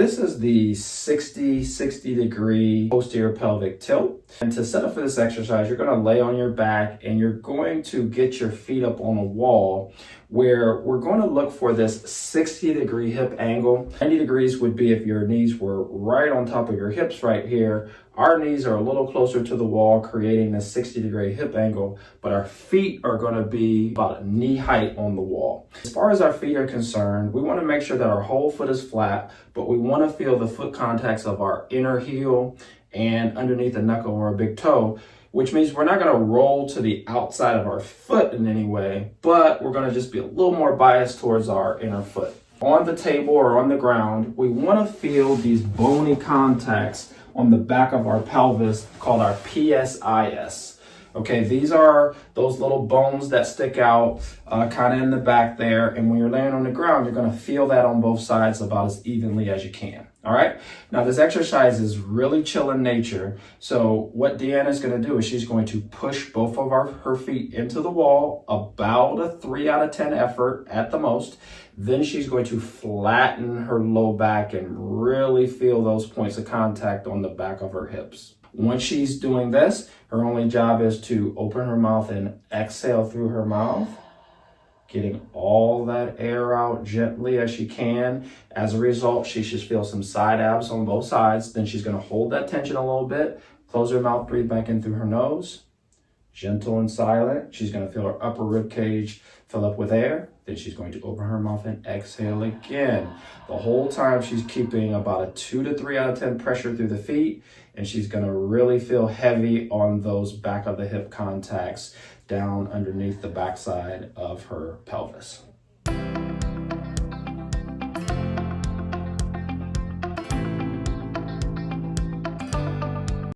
this is the 60 degree posterior pelvic tilt. And to set up for this exercise, you're going to lay on your back and you're going to get your feet up on a wall where we're going to look for this 60 degree hip angle. 90 degrees would be if your knees were right on top of your hips right here. Our knees are a little closer to the wall, creating this 60 degree hip angle, but our feet are going to be about knee height on the wall. As far as our feet are concerned, we want to make sure that our whole foot is flat, but we want to feel the foot contacts of our inner heel and underneath the knuckle or a big toe, which means we're not going to roll to the outside of our foot in any way, but we're going to just be a little more biased towards our inner foot. On the table or on the ground, we want to feel these bony contacts on the back of our pelvis called our PSIS. Okay, these are those little bones that stick out kind of in the back there. And when you're laying on the ground, you're going to feel that on both sides about as evenly as you can. All right. Now, this exercise is really chill in nature. So what Deanna is going to do is she's going to push both of her feet into the wall, about a 3 out of 10 effort at the most. Then she's going to flatten her low back and really feel those points of contact on the back of her hips. Once she's doing this, her only job is to open her mouth and exhale through her mouth, getting all that air out gently as she can. As a result, she should feel some side abs on both sides. Then she's going to hold that tension a little bit, close her mouth, breathe back in through her nose. Gentle and silent. She's going to feel her upper rib cage fill up with air. Then she's going to open her mouth and exhale again. The whole time she's keeping about a 2 to 3 out of 10 pressure through the feet. And she's going to really feel heavy on those back of the hip contacts down underneath the backside of her pelvis.